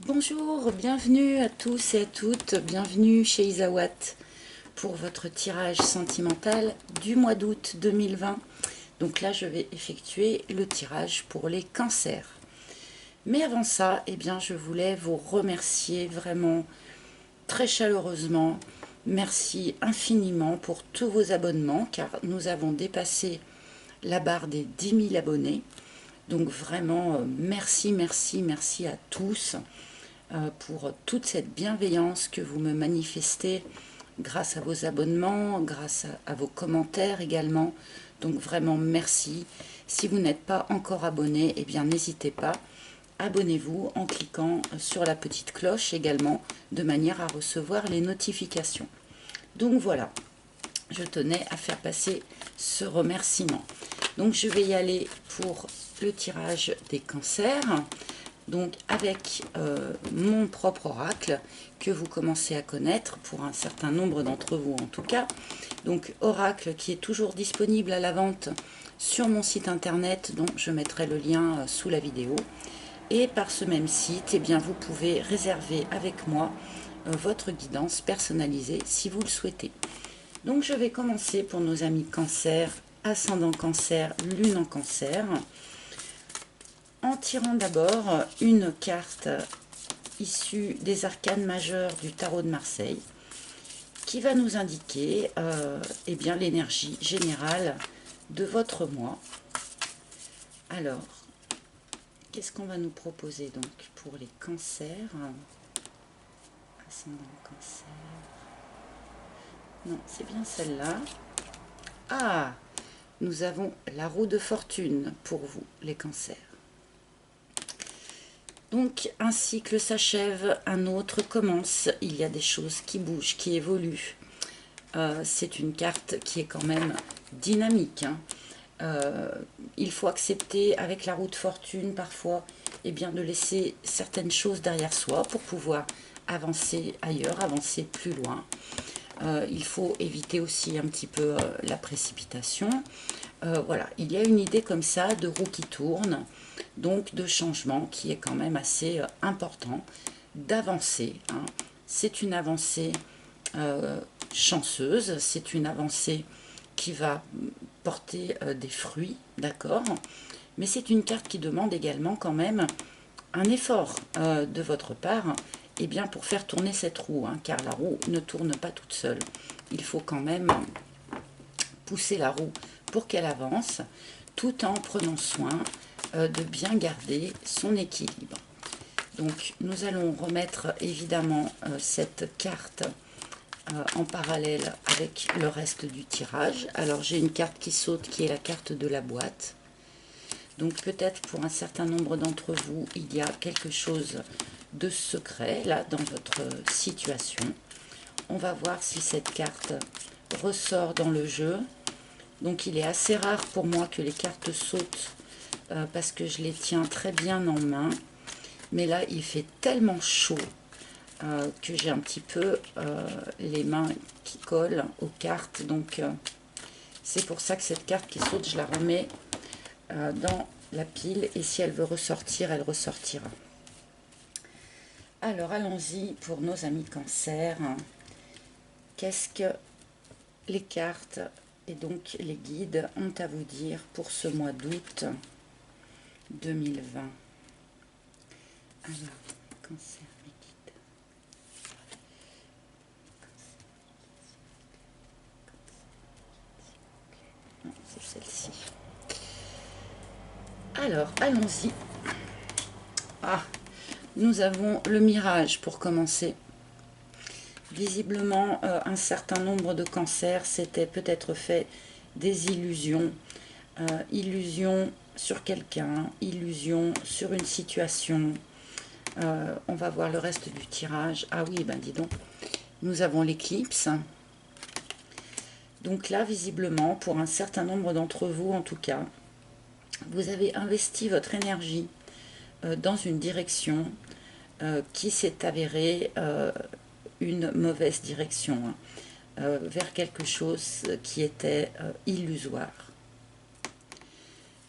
Bonjour, bienvenue à tous et à toutes, bienvenue chez Isawat pour votre tirage sentimental du mois d'août 2020. Donc là, je vais effectuer le tirage pour les cancers. Mais avant ça, eh bien, je voulais vous remercier vraiment très chaleureusement. Merci infiniment pour tous vos abonnements car nous avons dépassé la barre des 10 000 abonnés. Donc vraiment, merci, merci, merci à tous pour toute cette bienveillance que vous me manifestez grâce à vos abonnements, grâce à vos commentaires également. Donc vraiment merci. Si vous n'êtes pas encore abonné, eh bien n'hésitez pas. Abonnez-vous en cliquant sur la petite cloche également, de manière à recevoir les notifications. Donc voilà, je tenais à faire passer ce remerciement. Donc je vais y aller pour le tirage des cancers. Donc avec mon propre oracle que vous commencez à connaître pour un certain nombre d'entre vous en tout cas. Donc oracle qui est toujours disponible à la vente sur mon site internet dont je mettrai le lien sous la vidéo. Et par ce même site, eh bien, vous pouvez réserver avec moi votre guidance personnalisée si vous le souhaitez. Donc je vais commencer pour nos amis cancer, ascendant cancer, lune en cancer, en tirant d'abord une carte issue des arcanes majeures du tarot de Marseille qui va nous indiquer eh bien, l'énergie générale de votre mois. Alors, qu'est-ce qu'on va nous proposer donc pour les cancers? Ascendant cancer. Non, c'est bien celle-là. Ah, nous avons la roue de fortune pour vous, les cancers. Donc, un cycle s'achève, un autre commence. Il y a des choses qui bougent, qui évoluent. C'est une carte qui est quand même dynamique. Il faut accepter avec la roue de fortune parfois eh bien, de laisser certaines choses derrière soi pour pouvoir avancer ailleurs, avancer plus loin. Il faut éviter aussi un petit peu la précipitation. Voilà, il y a une idée comme ça de roue qui tourne, donc de changement qui est quand même assez important, d'avancer. Hein. C'est une avancée chanceuse, c'est une avancée qui va porter des fruits, d'accord, mais c'est une carte qui demande également quand même un effort de votre part, eh bien pour faire tourner cette roue, hein, car la roue ne tourne pas toute seule. Il faut quand même pousser la roue pour qu'elle avance, tout en prenant soin de bien garder son équilibre. Donc nous allons remettre évidemment cette carte en parallèle avec le reste du tirage. Alors j'ai une carte qui saute qui est la carte de la boîte. Donc peut-être pour un certain nombre d'entre vous, il y a quelque chose de secret là dans votre situation. On va voir si cette carte ressort dans le jeu. Donc il est assez rare pour moi que les cartes sautent parce que je les tiens très bien en main. Mais là il fait tellement chaud que j'ai un petit peu les mains qui collent aux cartes. Donc c'est pour ça que cette carte qui saute, je la remets dans la pile. Et si elle veut ressortir, elle ressortira. Alors allons-y pour nos amis cancer. Qu'est-ce que les cartes et donc les guides ont à vous dire pour ce mois d'août 2020? Alors, cancer, les guides. Non, c'est celle-ci. Alors, allons-y. Ah, nous avons le mirage pour commencer. Visiblement, un certain nombre de cancers s'étaient peut-être fait des illusions. Illusions sur quelqu'un, illusions sur une situation. On va voir le reste du tirage. Ah oui, ben dis donc, nous avons l'éclipse. Donc là, visiblement, pour un certain nombre d'entre vous en tout cas, vous avez investi votre énergie dans une direction qui s'est avérée une mauvaise direction, hein, vers quelque chose qui était illusoire.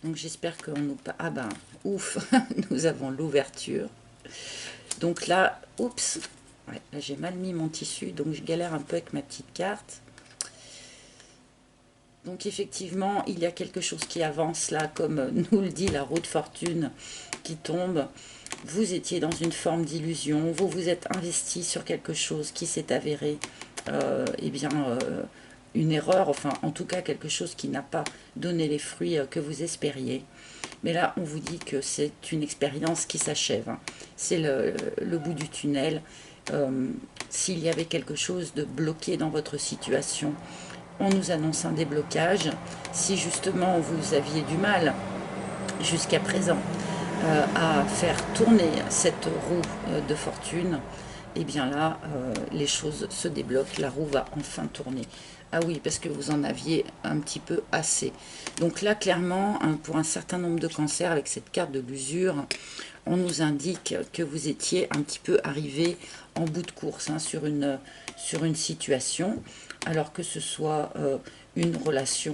Donc j'espère qu'on nous... Ah ben, ouf, nous avons l'ouverture. Donc là, oups, ouais, là j'ai mal mis mon tissu, donc je galère un peu avec ma petite carte. Donc effectivement, il y a quelque chose qui avance là, comme nous le dit la roue de fortune qui tombe. Vous étiez dans une forme d'illusion, vous vous êtes investi sur quelque chose qui s'est avéré, eh bien, une erreur, enfin en tout cas quelque chose qui n'a pas donné les fruits que vous espériez. Mais là, on vous dit que c'est une expérience qui s'achève, hein. C'est le bout du tunnel. S'il y avait quelque chose de bloqué dans votre situation, on nous annonce un déblocage. Si justement vous aviez du mal jusqu'à présent à faire tourner cette roue de fortune, et bien là, les choses se débloquent, la roue va enfin tourner. Ah oui, parce que vous en aviez un petit peu assez. Donc là, clairement, hein, pour un certain nombre de cancers, avec cette carte de l'usure, on nous indique que vous étiez un petit peu arrivé en bout de course, hein, sur une situation, alors que ce soit une relation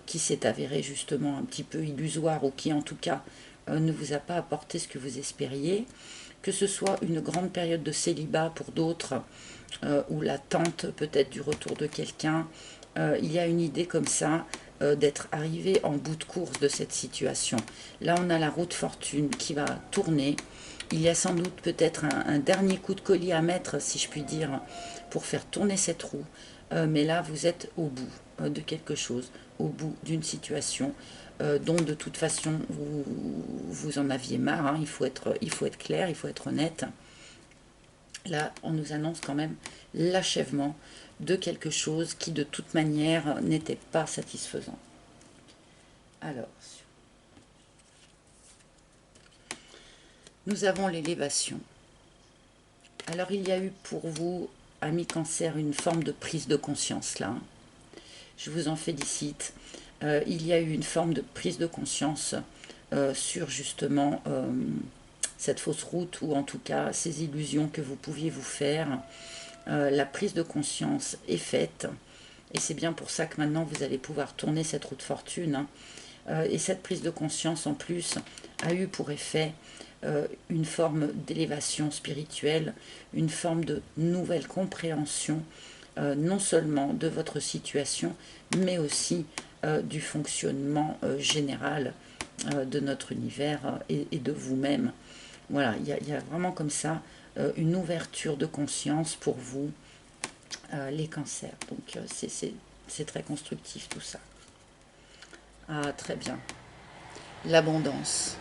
qui s'est avérée justement un petit peu illusoire, ou qui en tout cas ne vous a pas apporté ce que vous espériez, que ce soit une grande période de célibat pour d'autres, ou l'attente peut-être du retour de quelqu'un. Il y a une idée comme ça d'être arrivé en bout de course de cette situation. Là, on a la roue de fortune qui va tourner. Il y a sans doute peut-être un dernier coup de collier à mettre, si je puis dire, pour faire tourner cette roue. Mais là, vous êtes au bout de quelque chose, au bout d'une situation dont de toute façon vous en aviez marre, hein. Il faut être clair, il faut être honnête. Là, on nous annonce quand même l'achèvement de quelque chose qui de toute manière n'était pas satisfaisant. Alors, nous avons l'élévation. Alors, il y a eu pour vous, amis cancer, une forme de prise de conscience là. Je vous en félicite. Il y a eu une forme de prise de conscience sur justement cette fausse route, ou en tout cas ces illusions que vous pouviez vous faire. La prise de conscience est faite, et c'est bien pour ça que maintenant vous allez pouvoir tourner cette roue de fortune, hein. Et cette prise de conscience en plus a eu pour effet une forme d'élévation spirituelle, une forme de nouvelle compréhension, non seulement de votre situation, mais aussi du fonctionnement général de notre univers et de vous-même. Voilà, il y a vraiment comme ça une ouverture de conscience pour vous, les cancers. Donc c'est très constructif tout ça. Ah, très bien. L'abondance.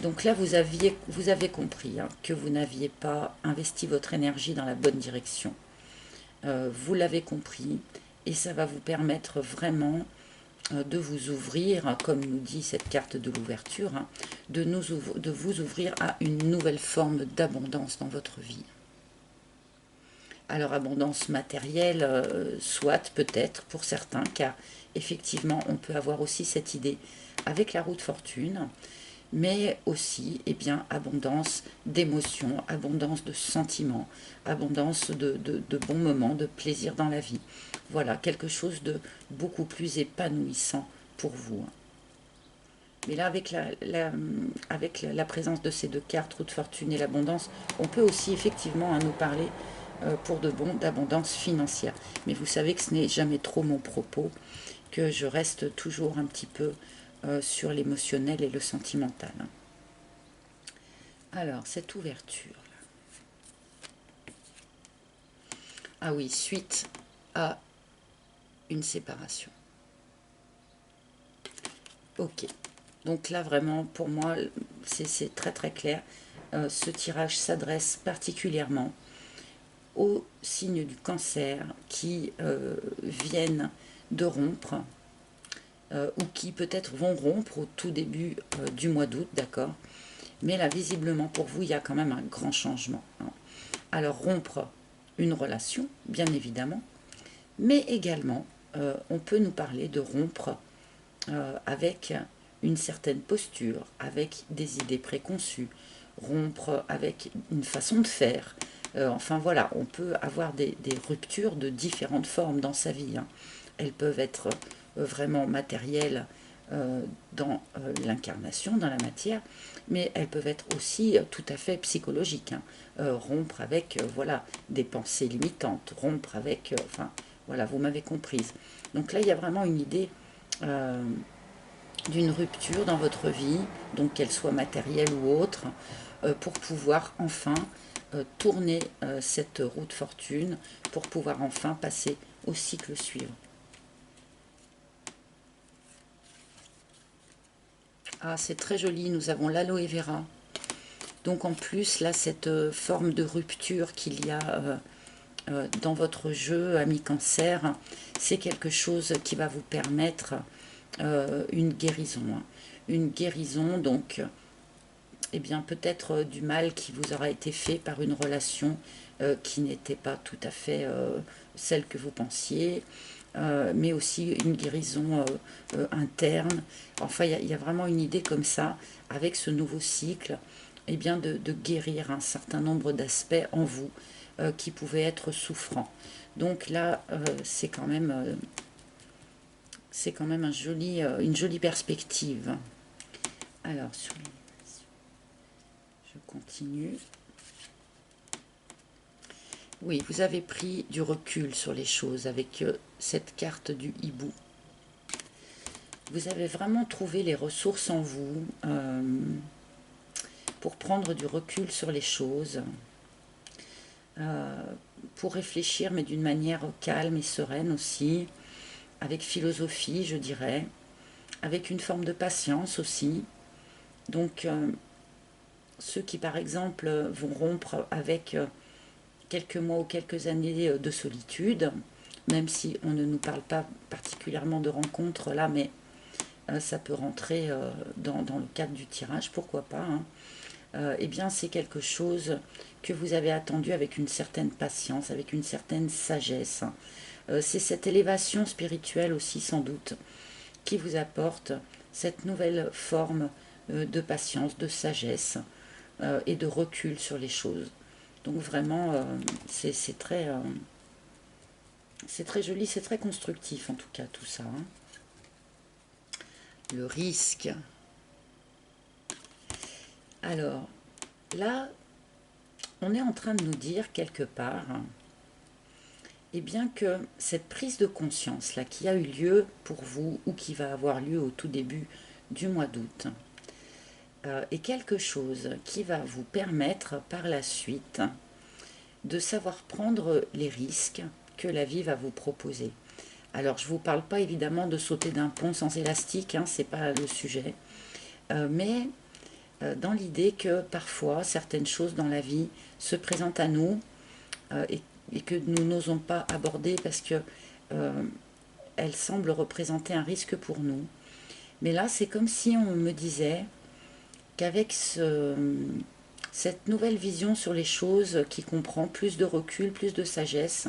Donc là, vous avez compris, hein, que vous n'aviez pas investi votre énergie dans la bonne direction. Vous l'avez compris, et ça va vous permettre vraiment de vous ouvrir, comme nous dit cette carte de l'ouverture, hein, de vous ouvrir à une nouvelle forme d'abondance dans votre vie. Alors abondance matérielle, soit peut-être pour certains, car effectivement on peut avoir aussi cette idée avec la roue de fortune, mais aussi abondance d'émotions, abondance de sentiments, abondance de bons moments, de plaisir dans la vie. Voilà, quelque chose de beaucoup plus épanouissant pour vous. Mais là, avec la présence de ces deux cartes, roue de fortune et l'abondance, on peut aussi effectivement nous parler pour de bon d'abondance financière. Mais vous savez que ce n'est jamais trop mon propos, que je reste toujours un petit peu sur l'émotionnel et le sentimental. Alors, cette ouverture là. Ah oui, suite à une séparation. Ok. Donc là, vraiment, pour moi, c'est très très clair. Ce tirage s'adresse particulièrement aux signes du cancer qui viennent de rompre, ou qui peut-être vont rompre au tout début du mois d'août, d'accord. Mais là, visiblement, pour vous, il y a quand même un grand changement, hein. Alors, rompre une relation, bien évidemment, mais également, on peut nous parler de rompre avec une certaine posture, avec des idées préconçues, rompre avec une façon de faire. Enfin voilà, on peut avoir des ruptures de différentes formes dans sa vie, hein. Elles peuvent être vraiment matérielles dans l'incarnation, dans la matière, mais elles peuvent être aussi tout à fait psychologiques, hein. Rompre avec voilà, des pensées limitantes, rompre avec, enfin voilà, vous m'avez comprise. Donc là, il y a vraiment une idée d'une rupture dans votre vie, donc qu'elle soit matérielle ou autre, pour pouvoir enfin tourner cette roue de fortune, pour pouvoir enfin passer au cycle suivant. Ah, c'est très joli, nous avons l'aloe vera. Donc en plus, là, cette forme de rupture qu'il y a dans votre jeu, ami cancer, c'est quelque chose qui va vous permettre une guérison. Hein. Une guérison, donc, eh bien, peut-être du mal qui vous aura été fait par une relation qui n'était pas tout à fait celle que vous pensiez, mais aussi une guérison interne. Enfin, il y a vraiment une idée comme ça, avec ce nouveau cycle, eh bien, de guérir un certain nombre d'aspects en vous qui pouvaient être souffrants. Donc là, c'est quand même une jolie perspective. Alors, je continue. Oui, vous avez pris du recul sur les choses avec cette carte du hibou. Vous avez vraiment trouvé les ressources en vous pour prendre du recul sur les choses, pour réfléchir, mais d'une manière calme et sereine aussi, avec philosophie, je dirais, avec une forme de patience aussi. Donc, ceux qui, par exemple, vont rompre avec quelques mois ou quelques années de solitude, même si on ne nous parle pas particulièrement de rencontres là, mais ça peut rentrer dans le cadre du tirage, pourquoi pas, hein. Eh bien c'est quelque chose que vous avez attendu avec une certaine patience, avec une certaine sagesse. C'est cette élévation spirituelle aussi sans doute qui vous apporte cette nouvelle forme de patience, de sagesse et de recul sur les choses. Donc vraiment, c'est très joli, c'est très constructif en tout cas tout ça. Hein. Le risque. Alors, là, on est en train de nous dire quelque part, eh bien que cette prise de conscience là qui a eu lieu pour vous ou qui va avoir lieu au tout début du mois d'août est quelque chose qui va vous permettre par la suite de savoir prendre les risques que la vie va vous proposer. Alors je ne vous parle pas évidemment de sauter d'un pont sans élastique, hein, c'est pas le sujet, mais dans l'idée que parfois certaines choses dans la vie se présentent à nous et que nous n'osons pas aborder parce que elles semblent représenter un risque pour nous. Mais là, c'est comme si on me disait qu'avec cette nouvelle vision sur les choses qui comprend plus de recul, plus de sagesse,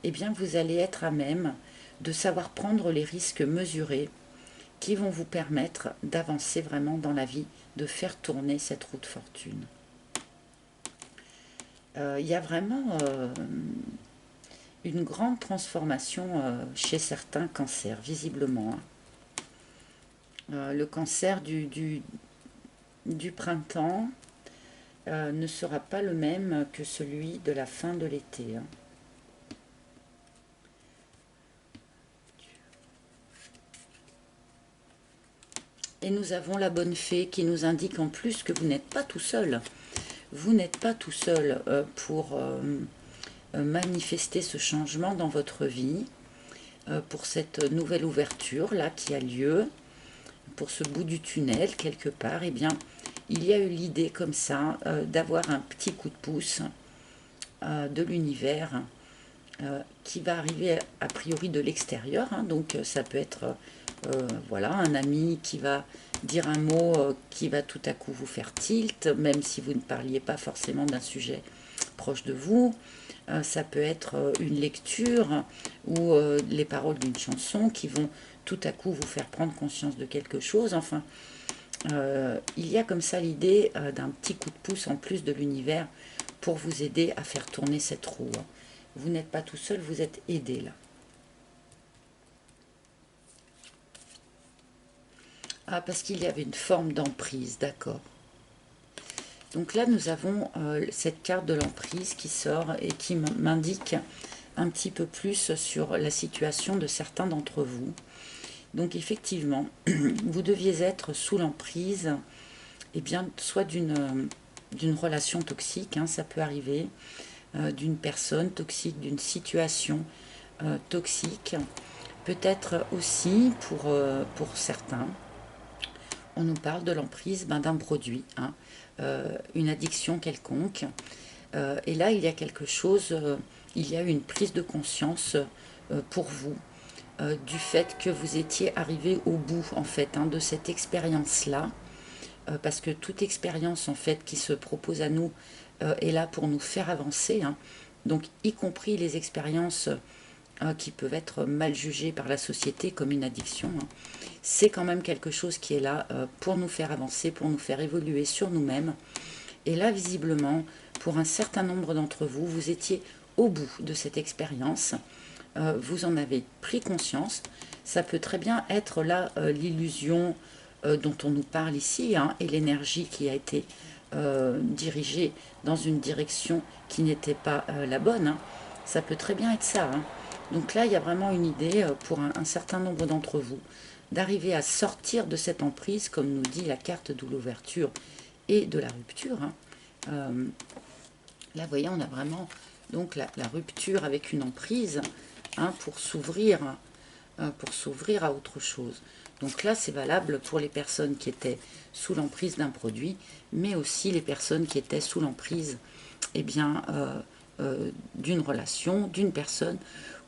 eh bien vous allez être à même de savoir prendre les risques mesurés qui vont vous permettre d'avancer vraiment dans la vie, de faire tourner cette roue de fortune. Il y a vraiment une grande transformation chez certains cancers, visiblement. Hein. Le cancer du printemps ne sera pas le même que celui de la fin de l'été. Hein. Et nous avons la bonne fée qui nous indique en plus que vous n'êtes pas tout seul. Vous n'êtes pas tout seul pour manifester ce changement dans votre vie, pour cette nouvelle ouverture là qui a lieu, pour ce bout du tunnel quelque part. Eh bien, il y a eu l'idée comme ça d'avoir un petit coup de pouce de l'univers qui va arriver a priori de l'extérieur. Hein, donc ça peut être voilà, un ami qui va dire un mot qui va tout à coup vous faire tilt, même si vous ne parliez pas forcément d'un sujet proche de vous. Ça peut être une lecture ou les paroles d'une chanson qui vont tout à coup vous faire prendre conscience de quelque chose. Enfin, il y a comme ça l'idée d'un petit coup de pouce en plus de l'univers pour vous aider à faire tourner cette roue. Vous n'êtes pas tout seul, vous êtes aidé là. Ah, parce qu'il y avait une forme d'emprise, d'accord. Donc là, nous avons cette carte de l'emprise qui sort et qui m'indique un petit peu plus sur la situation de certains d'entre vous. Donc effectivement, vous deviez être sous l'emprise, eh bien, soit d'une relation toxique, hein, ça peut arriver, d'une personne toxique, d'une situation toxique. Peut-être aussi, pour certains, on nous parle de l'emprise d'un produit, hein, une addiction quelconque. Et là, il y a quelque chose, il y a une prise de conscience pour vous, du fait que vous étiez arrivé au bout, en fait, hein, de cette expérience-là. Parce que toute expérience, en fait, qui se propose à nous est là pour nous faire avancer, hein. Donc, y compris les expériences qui peuvent être mal jugées par la société comme une addiction, hein. C'est quand même quelque chose qui est là pour nous faire avancer, pour nous faire évoluer sur nous-mêmes. Et là, visiblement, pour un certain nombre d'entre vous, vous étiez au bout de cette expérience. Vous en avez pris conscience. Ça peut très bien être là l'illusion dont on nous parle ici, hein, et l'énergie qui a été dirigée dans une direction qui n'était pas la bonne, hein. Ça peut très bien être ça, hein. Donc là, il y a vraiment une idée pour un certain nombre d'entre vous d'arriver à sortir de cette emprise, comme nous dit la carte de l'ouverture et de la rupture, hein. Là, vous voyez, on a vraiment donc la rupture avec une emprise, hein, pour s'ouvrir à autre chose. Donc là, c'est valable pour les personnes qui étaient sous l'emprise d'un produit, mais aussi les personnes qui étaient sous l'emprise, eh bien, d'une relation, d'une personne,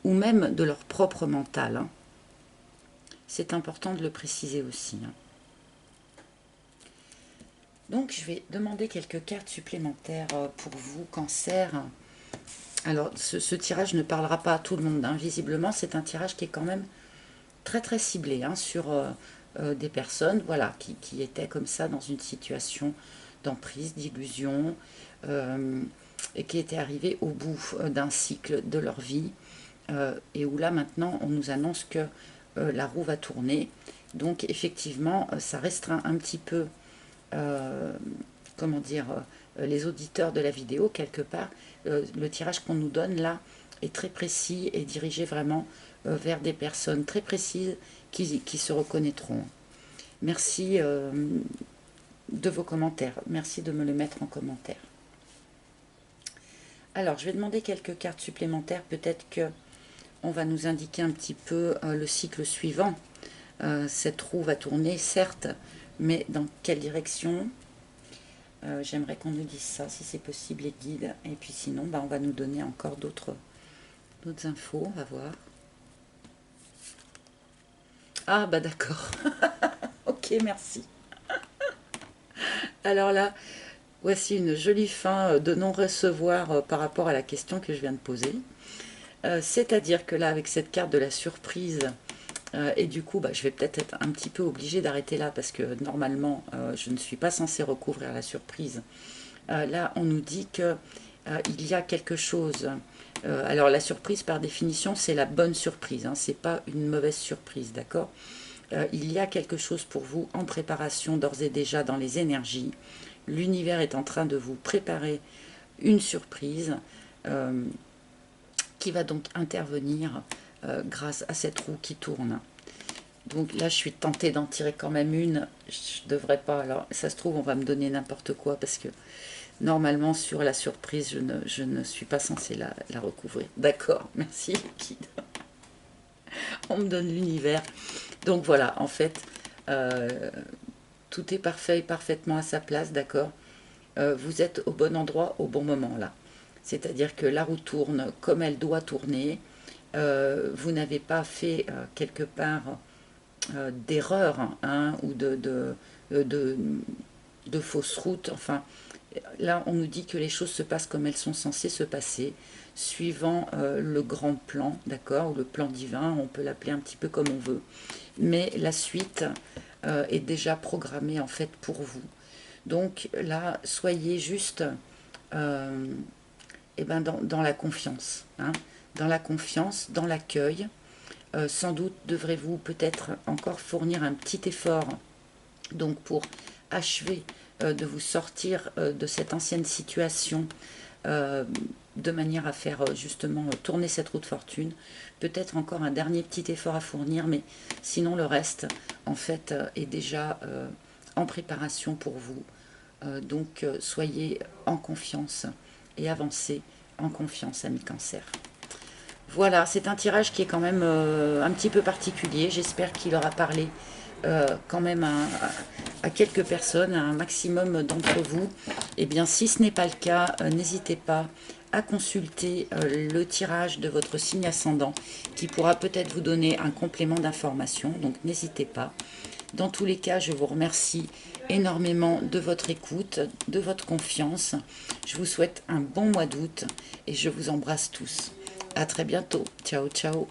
ou même de leur propre mental, hein. C'est important de le préciser aussi, hein. Donc, je vais demander quelques cartes supplémentaires pour vous, Cancer. Alors, ce tirage ne parlera pas à tout le monde, hein. Visiblement, c'est un tirage qui est quand même très très ciblé, hein, sur des personnes, voilà, qui étaient comme ça dans une situation d'emprise, d'illusion, et qui étaient arrivées au bout d'un cycle de leur vie, et où là maintenant on nous annonce que la roue va tourner. Donc effectivement, ça restreint un petit peu, comment dire, les auditeurs de la vidéo quelque part. Le tirage qu'on nous donne là est très précis et dirigé vraiment vers des personnes très précises qui se reconnaîtront. Merci de vos commentaires. Merci de me le mettre en commentaire. Alors, je vais demander quelques cartes supplémentaires. Peut-être que on va nous indiquer un petit peu le cycle suivant. Cette roue va tourner, certes, mais dans quelle direction? J'aimerais qu'on nous dise ça, si c'est possible, les guides. Et puis sinon, bah, on va nous donner encore d'autres infos. On va voir. Ah, bah d'accord. Ok, merci. Alors là, voici une jolie fin de non-recevoir par rapport à la question que je viens de poser. C'est-à-dire que là, avec cette carte de la surprise, et du coup, bah, je vais peut-être être un petit peu obligée d'arrêter là, parce que normalement, je ne suis pas censée recouvrir la surprise. Là, on nous dit que il y a quelque chose. Alors, la surprise, par définition, c'est la bonne surprise, hein, c'est pas une mauvaise surprise, d'accord? Il y a quelque chose pour vous en préparation d'ores et déjà dans les énergies. L'univers est en train de vous préparer une surprise qui va donc intervenir grâce à cette roue qui tourne. Donc là, je suis tentée d'en tirer quand même une. Je devrais pas. Alors, ça se trouve, on va me donner n'importe quoi parce que normalement, sur la surprise, je ne suis pas censée la recouvrir. D'accord, merci, guide. On me donne l'univers. Donc voilà, en fait, tout est parfait et parfaitement à sa place, d'accord? Vous êtes au bon endroit au bon moment, là. C'est-à-dire que la roue tourne comme elle doit tourner. Vous n'avez pas fait quelque part d'erreur, hein, ou de fausses routes. Enfin, là, on nous dit que les choses se passent comme elles sont censées se passer, suivant le grand plan, d'accord, ou le plan divin, on peut l'appeler un petit peu comme on veut. Mais la suite est déjà programmée, en fait, pour vous. Donc là, soyez juste dans la confiance, hein, dans la confiance, dans l'accueil. Sans doute devrez-vous peut-être encore fournir un petit effort donc pour achever de vous sortir de cette ancienne situation de manière à faire justement tourner cette roue de fortune. Peut-être encore un dernier petit effort à fournir, mais sinon le reste, en fait, est déjà en préparation pour vous. Donc, soyez en confiance et avancez en confiance, amis Cancer. Voilà, c'est un tirage qui est quand même un petit peu particulier. J'espère qu'il aura parlé quand même à quelques personnes, à un maximum d'entre vous. Eh bien, si ce n'est pas le cas, n'hésitez pas à consulter le tirage de votre signe ascendant qui pourra peut-être vous donner un complément d'information. Donc, n'hésitez pas. Dans tous les cas, je vous remercie énormément de votre écoute, de votre confiance. Je vous souhaite un bon mois d'août et je vous embrasse tous. À très bientôt. Ciao, ciao.